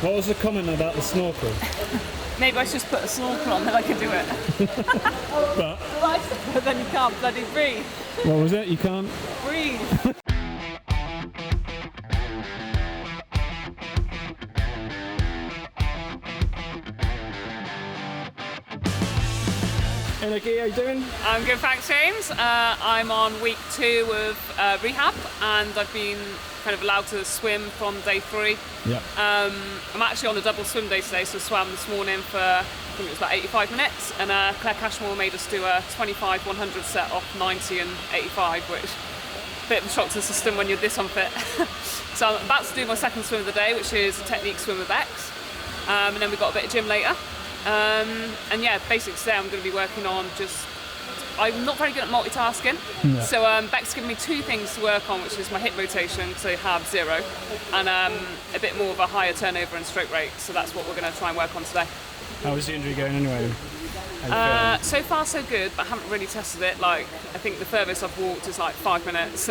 What was the comment about the snorkel? Maybe I should just put a snorkel on, then I could do it. But then you can't bloody breathe. What was it? You can't Breathe. Hey Nikki, how you doing? I'm good, thanks James. I'm on week 2 of rehab, and I've been kind of allowed to swim from day 3. Yeah. I'm actually on a double swim day today, so I swam this morning for, I think it was about 85 minutes, and Clarke made us do a 25-100 set off 90 and 85, which is a bit of a shock to the system when you're this unfit. So I'm about to do my second swim of the day, which is a technique swim with X, and then we've got a bit of gym later. And yeah, basically today I'm going to be working on I'm not very good at multitasking, so Beck's given me 2 things to work on, which is my hip rotation, because I have 0, and a bit more of a higher turnover and stroke rate, so that's what we're going to try and work on today. How is the injury going anyway? So far so good, but I haven't really tested it. Like, I think the furthest I've walked is like 5 minutes.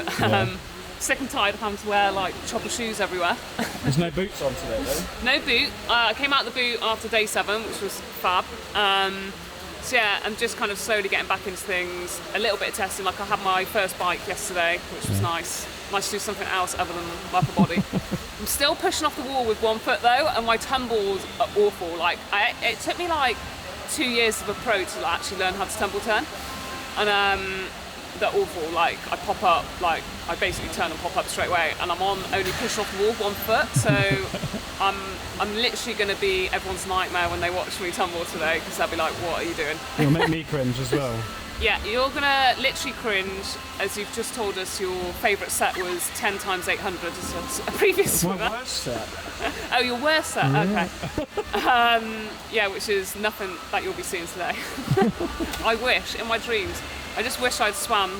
Sick and tired of having to wear like chopper shoes everywhere. There's no boots on today though? No boot. I came out the boot after day 7, which was fab. So yeah, I'm just kind of slowly getting back into things. A little bit of testing, like I had my first bike yesterday, which was nice. Nice to do something else other than my upper body. I'm still pushing off the wall with 1 foot though, and my tumbles are awful. Like, it took me like 2 years of a pro to actually learn how to tumble turn. And they're awful. Like, I pop up, like I basically turn and pop up straight away, and I'm on only pushing off the wall 1 foot, so I'm literally going to be everyone's nightmare when they watch me tumble today, because they'll be like, what are you doing? You'll make me cringe as well. Yeah, you're going to literally cringe, as you've just told us your favourite set was 10 times 800 as a previous swimmer. My worst set. Oh, your worst set, yeah. Okay. Yeah, which is nothing that you'll be seeing today. I wish, in my dreams, I just wish I'd swam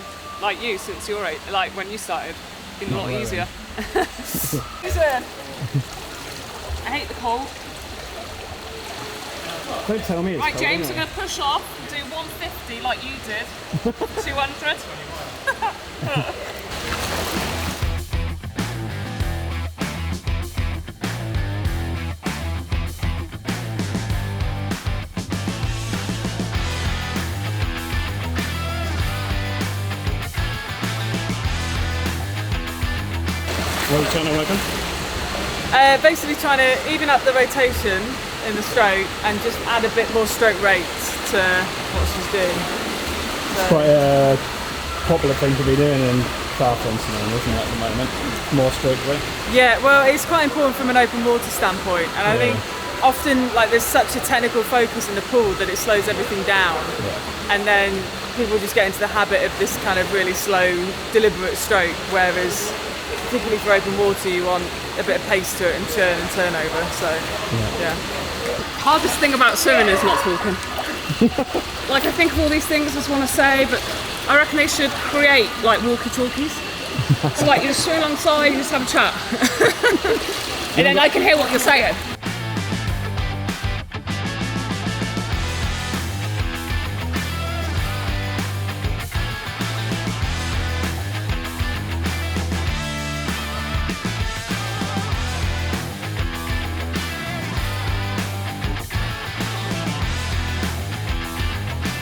like you since your age, like when you started. It's been a lot easier. I hate the cold. Don't tell me it's Right, cold, James, innit? we're going to push off and do 150 like you did. 200. What are you trying to work on? Basically trying to even up the rotation in the stroke and just add a bit more stroke rate to what she's doing. So, It's quite a popular thing to be doing in triathlons now, isn't it, at the moment? More stroke rate. yeah, well, it's quite important from an open water standpoint, and I think often like there's such a technical focus in the pool that it slows everything down, and then people just get into the habit of this kind of really slow, deliberate stroke, whereas particularly for open water, you want a bit of pace to it and churn and turnover. So, yeah. Hardest thing about swimming is not talking. Like, I think of all these things I just want to say, but I reckon they should create like walkie-talkies. So like you just swim alongside, you just have a chat. And then I can hear what you're saying.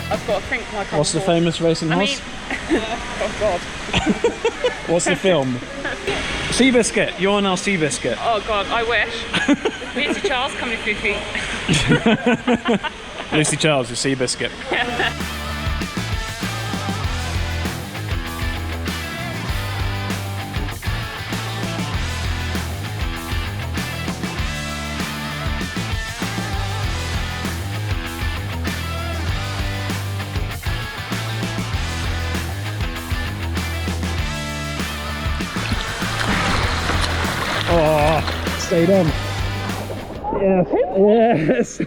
I've got to think like What's the famous racing horse? Oh God. What's the film? Seabiscuit. You're now Seabiscuit. Oh God, I wish. Lucy Charles coming 3 feet. Lucy Charles is Seabiscuit. Oh, stayed on. Yes. Yes.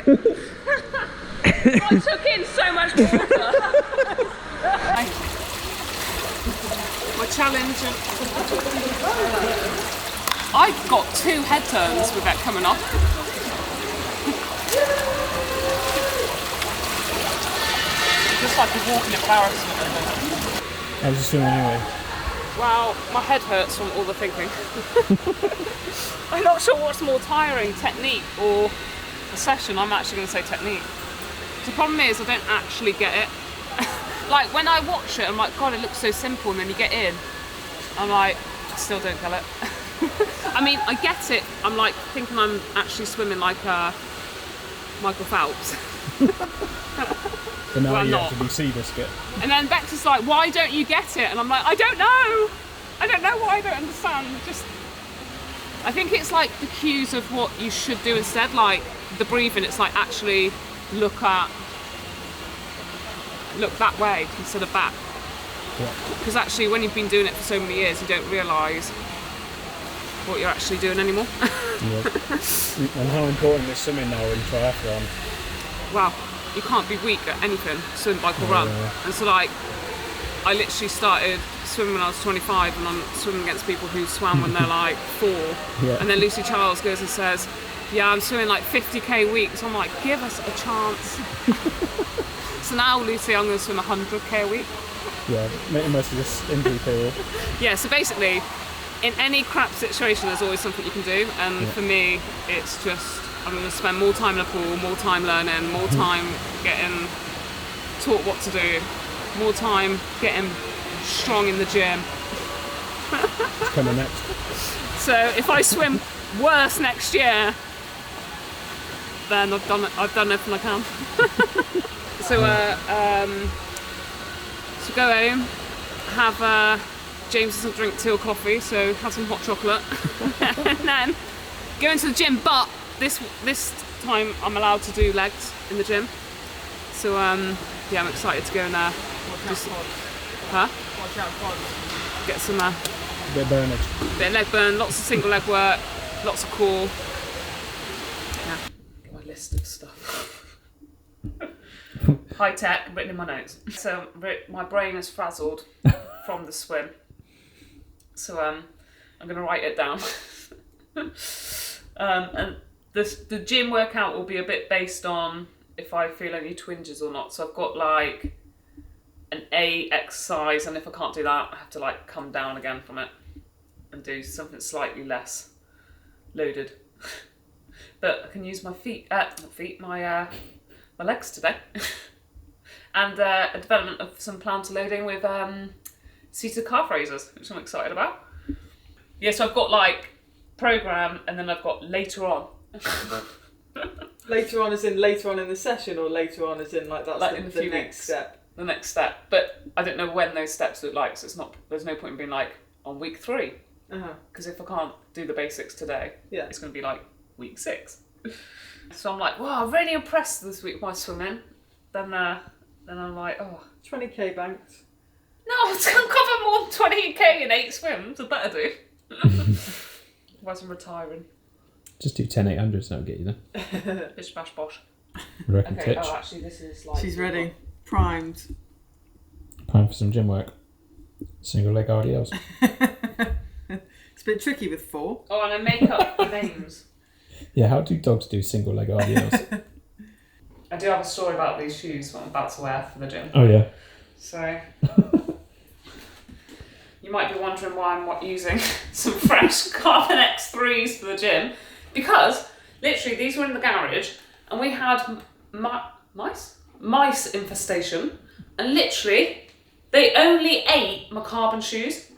I took in so much water. My challenge. I've got 2 head turns with that coming off. Just like a walking embarrassment. I was just swimming anyway. Well, my head hurts from all the thinking. I'm not sure what's more tiring, technique or a session. I'm actually going to say technique. The problem is I don't actually get it. Like when I watch it, I'm like, God, it looks so simple, and then you get in, I'm like, I still don't get it. I mean, I get it. I'm like thinking I'm actually swimming like Michael Phelps. But now Well, you not. have to be Seabiscuit. And then Bex is like, why don't you get it? And I'm like, I don't know. I don't know why I don't understand. Just, I think it's like the cues of what you should do instead. Like the breathing, it's like actually look that way instead of back. Because actually when you've been doing it for so many years, you don't realise what you're actually doing anymore. And how important is swimming now in triathlon? Wow, you can't be weak at anything, swim, bike or run. And so like, I literally started swimming when I was 25, and I'm swimming against people who swam when they're like 4. And then Lucy Charles goes and says, yeah, I'm swimming like 50k weeks. I'm like, give us a chance. So now, Lucy, I'm going to swim 100k a week. Yeah, make the most of this injury period. Yeah, so basically, in any crap situation, there's always something you can do. And for me, it's just, I'm going to spend more time in a pool, more time learning, more time getting taught what to do, more time getting strong in the gym. It's coming next. So if I swim worse next year, then I've done everything I can. So go home, have James doesn't drink tea or coffee, so have some hot chocolate, and then go into the gym. But this time I'm allowed to do legs in the gym. So yeah, I'm excited to go and get some Bit of burnage. bit of leg burn, lots of single leg work, lots of core. Yeah, get my list of stuff. High tech, written in my notes. So my brain is frazzled from the swim. So I'm going to write it down. And the gym workout will be a bit based on if I feel any twinges or not. So I've got like an A exercise, and if I can't do that, I have to like come down again from it and do something slightly less loaded. But I can use my my legs today. And a development of some plantar loading with seated calf raises, which I'm excited about. Yeah, so I've got like program, and then I've got later on. Later on as in later on in the session, or later on as in like that's Like the, in a the few next weeks. step? The next step, but I don't know when those steps look like, so there's no point in being like on week 3, because if I can't do the basics today, it's going to be like week 6. So I'm like, wow, I'm really impressed this week by swimming. Then I'm like, oh, 20k banked. no, it's going to cover more than 20k in 8 swims. I better do. Otherwise I'm retiring. Just do 10-800s, that'll get you there. Bish bash bosh. Reckon Okay, titch. oh, actually this is like... She's ready, primed. Time for some gym work. Single leg RDLs. It's a bit tricky with 4. Oh, and I make up the names. Yeah, how do dogs do single leg RDLs? I do have a story about these shoes that I'm about to wear for the gym. Oh yeah. So, you might be wondering why I'm using some fresh Carbon X3s for the gym. Because, literally, these were in the garage, and we had mice infestation, and literally, they only ate my carbon shoes.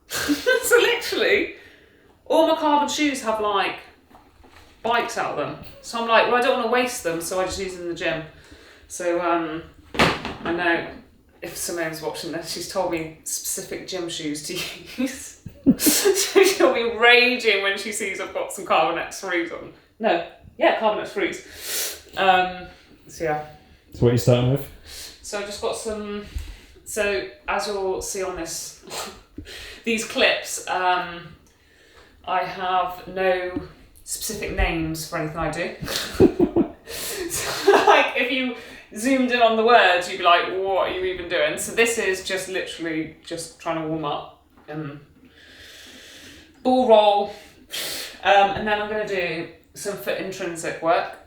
So literally, all my carbon shoes have like bites out of them. So I'm like, well, I don't want to waste them, so I just use them in the gym. So I know if Simone's watching this, she's told me specific gym shoes to use. So she'll be raging when she sees I've got some Carbon X3s on. Carbon X3s. So yeah. So what are you starting with? So I've just got some. So as you'll see on this, these clips, I have no specific names for anything I do. So like if you zoomed in on the words, you'd be like, what are you even doing? So this is just literally just trying to warm up and ball roll. And then I'm going to do some foot intrinsic work,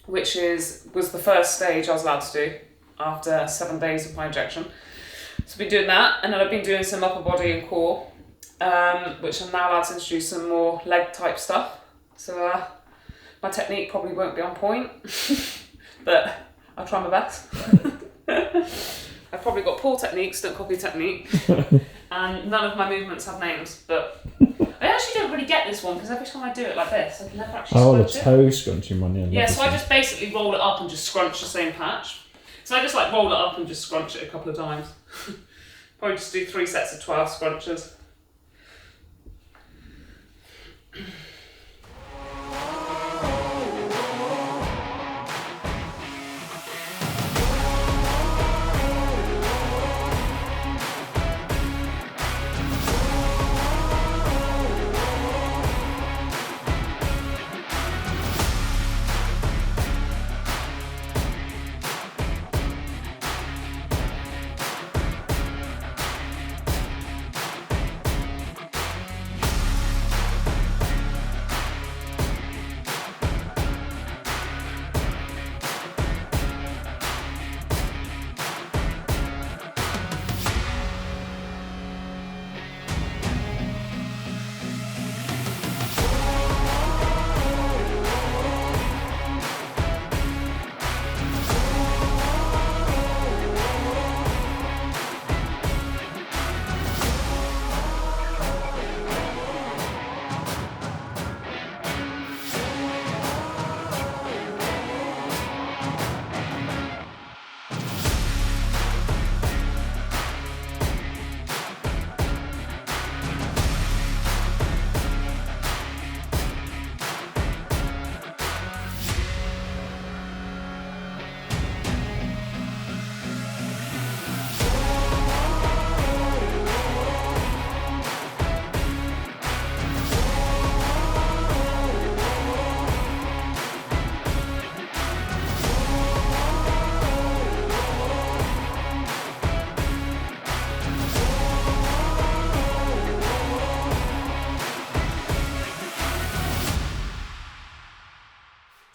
which was the first stage I was allowed to do after 7 days of my injection. So I've been doing that, and then I've been doing some upper body and core, which I'm now allowed to introduce some more leg type stuff. So my technique probably won't be on point, but I'll try my best. I've probably got poor techniques, don't copy technique, and none of my movements have names, but I actually don't really get this one because every time I do it like this, I can never actually scrunch the it. toe scrunching one, yeah. Yeah, so I just basically roll it up and just scrunch the same patch. So I just like roll it up and just scrunch it a couple of times. Probably just do 3 sets of 12 scrunches.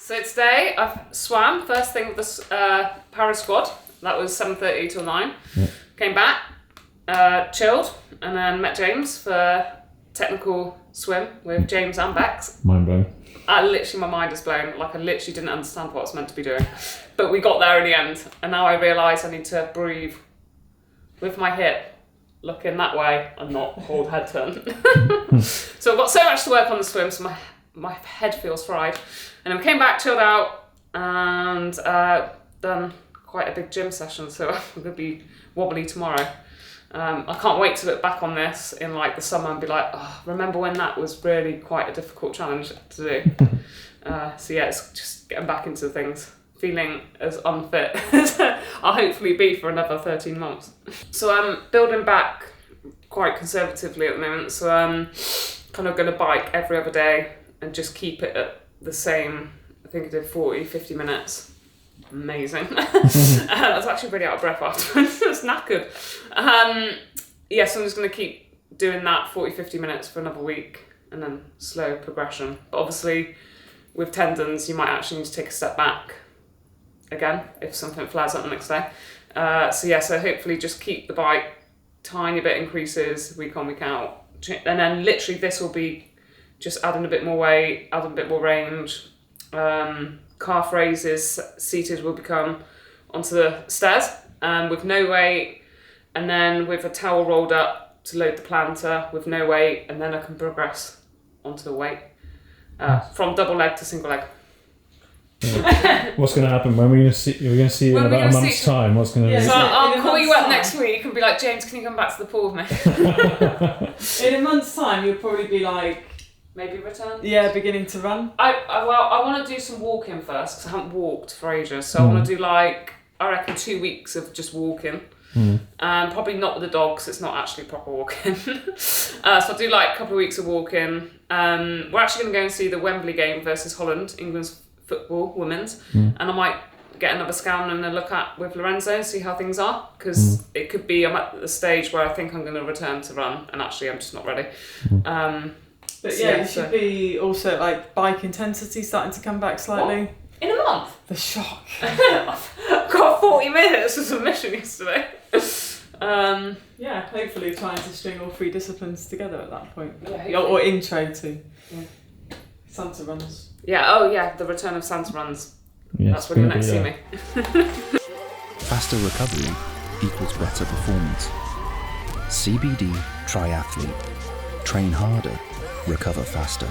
So today I've swam first thing with the para squad. That was 7:30 till 9. Yeah. Came back, chilled, and then met James for technical swim with James and Bex. Mind blown. My mind is blown. Like I literally didn't understand what I was meant to be doing, but we got there in the end. And now I realise I need to breathe with my hip looking that way and not hold head turn. So I've got so much to work on the swim, so my head feels fried. And then we came back, chilled out, and done quite a big gym session, so I'm going to be wobbly tomorrow. I can't wait to look back on this in like the summer and be like, oh, remember when that was really quite a difficult challenge to do. So yeah, it's just getting back into things, feeling as unfit as I'll hopefully be for another 13 months. So I'm building back quite conservatively at the moment, so I'm kind of going to bike every other day and just keep it at the same. I think I did 40-50 minutes. Amazing. I was actually really out of breath afterwards. I was knackered. So I'm just going to keep doing that 40-50 minutes for another week and then slow progression. But obviously with tendons you might actually need to take a step back again if something flares up the next day. So hopefully just keep the bike, tiny bit increases week on, week out. And then literally this will be just adding a bit more weight, adding a bit more range. Calf raises, seated will become onto the stairs with no weight, and then with a towel rolled up to load the planter with no weight, and then I can progress onto the weight from double leg to single leg. Yeah. What's going to happen? When we're going to see you in about a month's time? What's going to? So I'll call you up next week and be like, James, can you come back to the pool with me? In a month's time, you'll probably be like, maybe return? Yeah, beginning to run. I want to do some walking first because I haven't walked for ages. So I want to do I reckon 2 weeks of just walking. Probably not with the dog because it's not actually proper walking. So I'll do a couple of weeks of walking. We're actually going to go and see the Wembley game versus Holland, England's football, women's. And I might get another scan and a look at with Lorenzo and see how things are, because it could be I'm at the stage where I think I'm going to return to run and actually I'm just not ready. But you should be also bike intensity starting to come back slightly. What? In a month? The shock. I got 40 minutes of submission yesterday. Yeah, hopefully trying to string all 3 disciplines together at that point. Yeah, or intro to Santa runs. Yeah, oh yeah, the return of Santa runs. Yeah, That's when you next see me. Faster recovery equals better performance. CBD Triathlete. Train harder, recover faster.